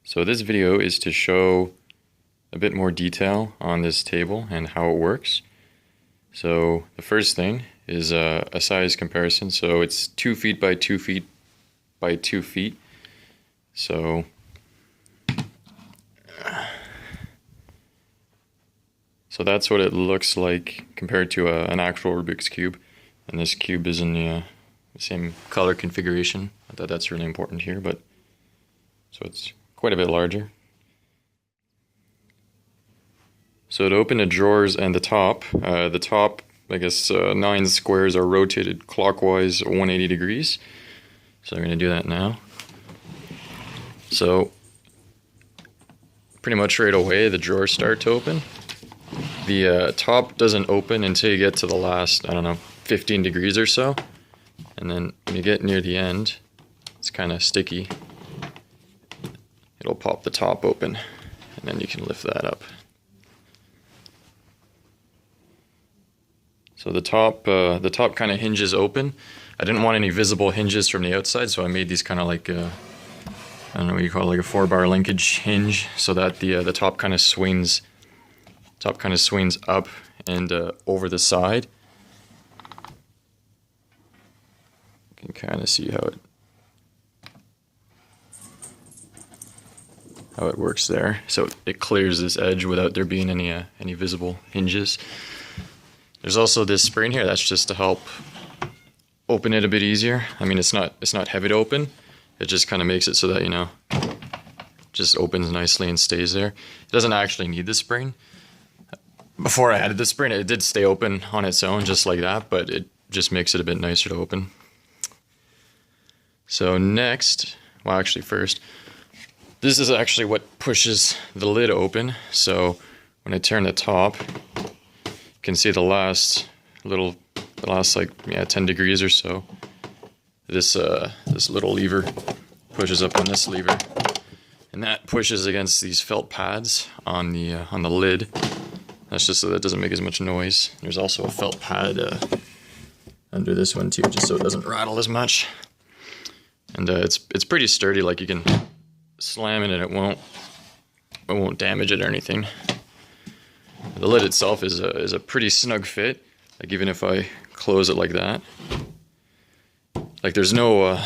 So this video is to show a bit more detail on this table and how it works. So the first thing is a size comparison. So it's 2 feet by 2 feet by 2 feet. So that's what it looks like compared to an actual Rubik's Cube. And this cube is in the same color configuration. I thought that's really important here, but so it's quite a bit larger. So to open the drawers and the top, I guess 9 squares are rotated clockwise 180 degrees. So I'm going to do that now. So pretty much right away the drawers start to open. The top doesn't open until you get to the last, I don't know, 15 degrees or so. And then when you get near the end, it's kind of sticky. It'll pop the top open, and then you can lift that up. So the top kind of hinges open. I didn't want any visible hinges from the outside, so I made these kind of like I don't know what you call it, like a 4-bar linkage hinge, so that the top kind of swings. Top kind of swings up and over the side. You can kind of see how it works there. So it clears this edge without there being any visible hinges. There's also this spring here that's just to help open it a bit easier. I mean, it's not heavy to open. It just kind of makes it so that, you know, just opens nicely and stays there. It doesn't actually need the spring. Before I added the spring, it did stay open on its own just like that, but it just makes it a bit nicer to open. So next, well actually first, this is actually what pushes the lid open. So when I turn the top, you can see the last like 10 degrees or so. This little lever pushes up on this lever, and that pushes against these felt pads on the lid. That's just so that it doesn't make as much noise. There's also a felt pad under this one too, just so it doesn't rattle as much. And it's pretty sturdy. Like you can slam it and it won't damage it or anything. The lid itself is a pretty snug fit. Like even if I close it like that, like there's no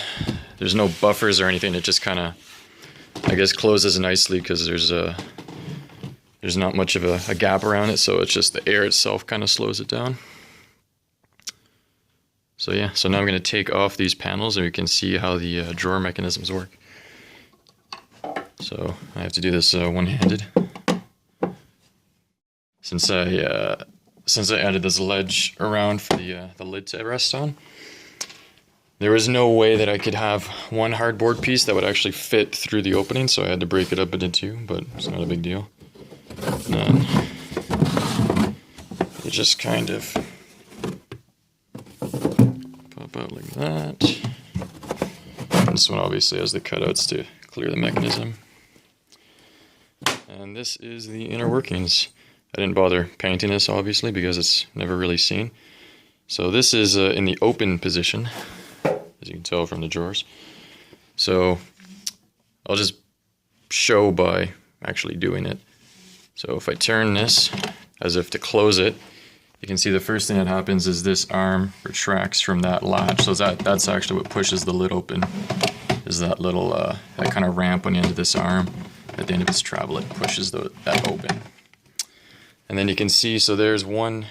buffers or anything. It just kind of, I guess, closes nicely because there's not much of a gap around it, so it's just the air itself kind of slows it down. So yeah, so now I'm going to take off these panels and we can see how the drawer mechanisms work. So I have to do this one-handed. Since I added this ledge around for the lid to rest on, there was no way that I could have one hardboard piece that would actually fit through the opening, so I had to break it up into 2, but it's not a big deal. And then you just kind of pop out like that. And this one obviously has the cutouts to clear the mechanism. And this is the inner workings. I didn't bother painting this obviously because it's never really seen. So this is in the open position, as you can tell from the drawers. So I'll just show by actually doing it. So if I turn this as if to close it, you can see the first thing that happens is this arm retracts from that latch. So that's actually what pushes the lid open, is that little that kind of ramp on the end of this arm. At the end of its travel, it pushes that open. And then you can see, so there's one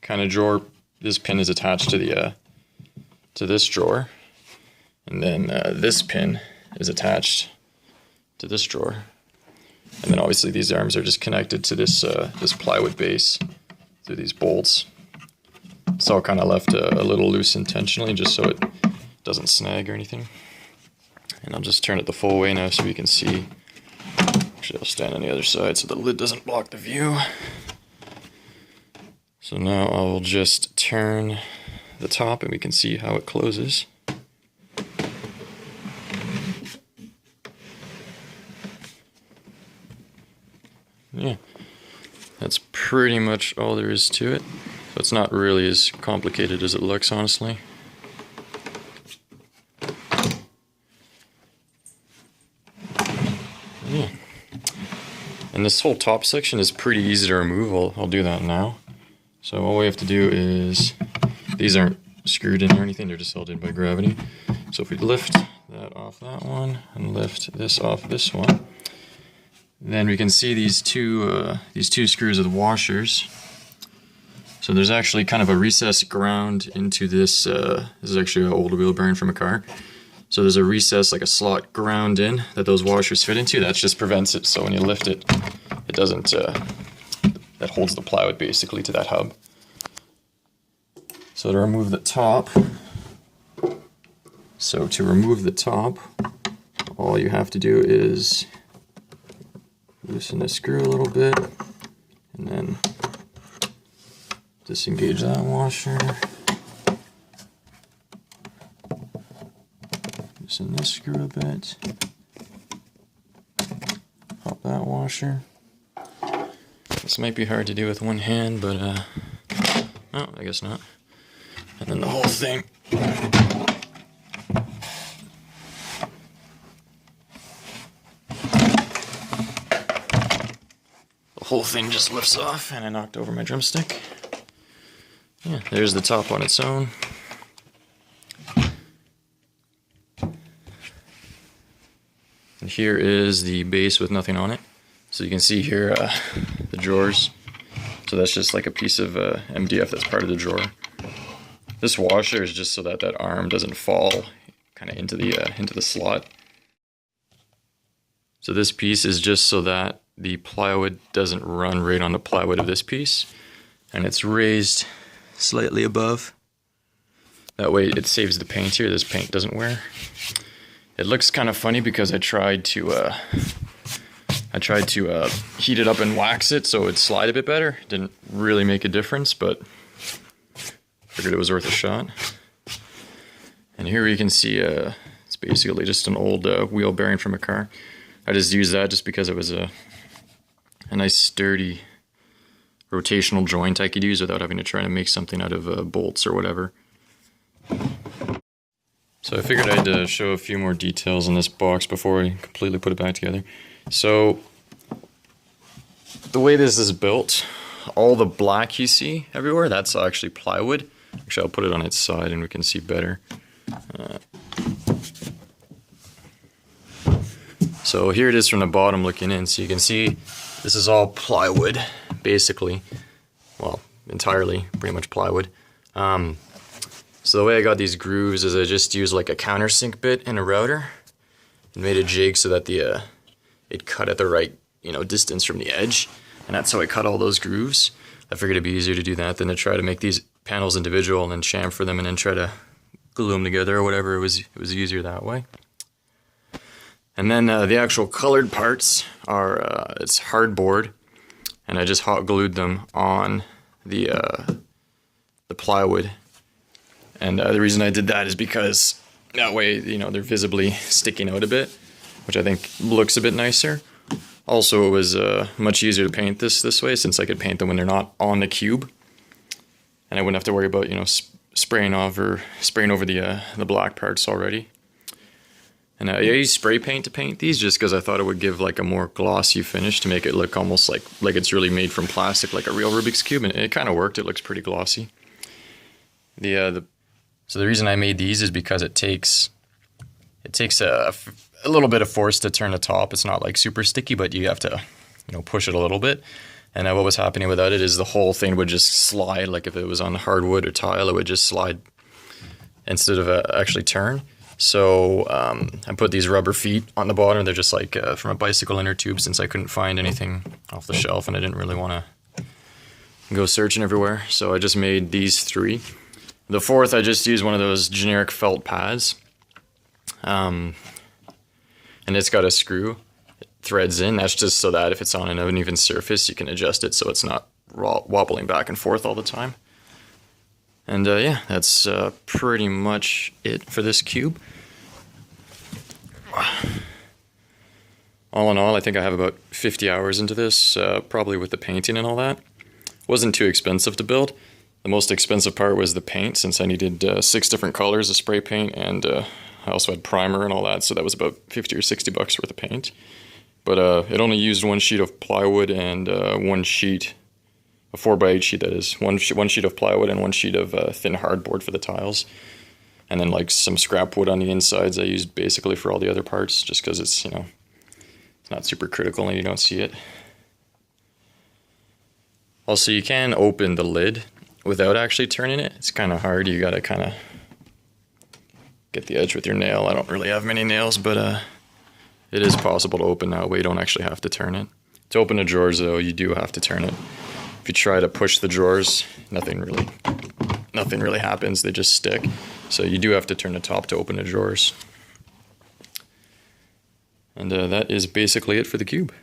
kind of drawer. This pin is attached to this drawer, and then this pin is attached to this drawer. And then obviously these arms are just connected to this plywood base through these bolts. It's all kind of left a little loose intentionally just so it doesn't snag or anything. And I'll just turn it the full way now so you can see. Actually, I'll stand on the other side so the lid doesn't block the view. So now I'll just turn the top and we can see how it closes. Yeah, that's pretty much all there is to it. So it's not really as complicated as it looks, honestly. Yeah. And this whole top section is pretty easy to remove. I'll do that now. So all we have to do is, these aren't screwed in or anything, they're just held in by gravity. So if we lift that off that one and lift this off this one, then we can see these two screws of the washers. So there's actually kind of a recessed ground into this. This is actually an old wheel bearing from a car. So there's a recess, like a slot ground in, that those washers fit into. That just prevents it, so when you lift it, it doesn't, that holds the plywood basically to that hub. So to remove the top, all you have to do is loosen the screw a little bit, and then disengage that washer. Loosen this screw a bit. Pop that washer. This might be hard to do with one hand, but no, I guess not. And then the whole thing. The whole thing just lifts off, and I knocked over my drumstick. Yeah, there's the top on its own. And here is the base with nothing on it. So you can see here the drawers. So that's just like a piece of MDF that's part of the drawer. This washer is just so that that arm doesn't fall kind of into the slot. So this piece is just so that the plywood doesn't run right on the plywood of this piece, and it's raised slightly above. That way it saves the paint here. This paint doesn't wear. It looks kind of funny because I tried to heat it up and wax it so it'd slide a bit better. Didn't really make a difference, but figured it was worth a shot. And here you can see it's basically just an old wheel bearing from a car. I just used that just because it was a nice sturdy rotational joint I could use without having to try to make something out of bolts or whatever. So I figured I'd show a few more details on this box before I completely put it back together. So the way this is built, all the black you see everywhere, that's actually plywood. Actually, I'll put it on its side and we can see better. So here it is from the bottom looking in. So you can see this is all plywood, basically. Well, entirely, pretty much plywood. So the way I got these grooves is I just used like a countersink bit and a router and made a jig so that it cut at the right distance from the edge, and that's how I cut all those grooves. I figured it'd be easier to do that than to try to make these panels individual and then chamfer them and then try to glue them together or whatever. It was easier that way. And then the actual colored parts are it's hardboard, and I just hot glued them on the plywood. And the reason I did that is because that way, they're visibly sticking out a bit, which I think looks a bit nicer. Also, it was much easier to paint this way since I could paint them when they're not on the cube, and I wouldn't have to worry about spraying over the black parts already. And I used spray paint to paint these just because I thought it would give like a more glossy finish to make it look almost like it's really made from plastic, like a real Rubik's Cube, and it kind of worked. It looks pretty glossy. So the reason I made these is because it takes a little bit of force to turn the top. It's not like super sticky, but you have to push it a little bit. And what was happening without it is the whole thing would just slide. Like if it was on hardwood or tile, it would just slide instead of actually turn. So I put these rubber feet on the bottom. They're just like from a bicycle inner tube, since I couldn't find anything off the shelf and I didn't really want to go searching everywhere. So I just made these 3. The 4th, I just used one of those generic felt pads. And it's got a screw. It threads in. That's just so that if it's on an uneven surface, you can adjust it so it's not wobbling back and forth all the time. And yeah, that's pretty much it for this cube. All in all, I think I have about 50 hours into this, probably with the painting and all that. It wasn't too expensive to build. The most expensive part was the paint, since I needed 6 different colors of spray paint, and I also had primer and all that, so that was about 50 or 60 bucks worth of paint. But it only used one sheet of plywood and one sheet, a 4x8 sheet that is, one sheet of plywood and one sheet of thin hardboard for the tiles. And then like some scrap wood on the insides I used basically for all the other parts, just because it's, you know, it's not super critical and you don't see it. Also, you can open the lid without actually turning it. It's kind of hard. You gotta kind of get the edge with your nail. I don't really have many nails, but it is possible to open that way. You don't actually have to turn it. To open the drawers though, you do have to turn it. If you try to push the drawers, nothing really happens. They just stick. So you do have to turn the top to open the drawers. And that is basically it for the cube.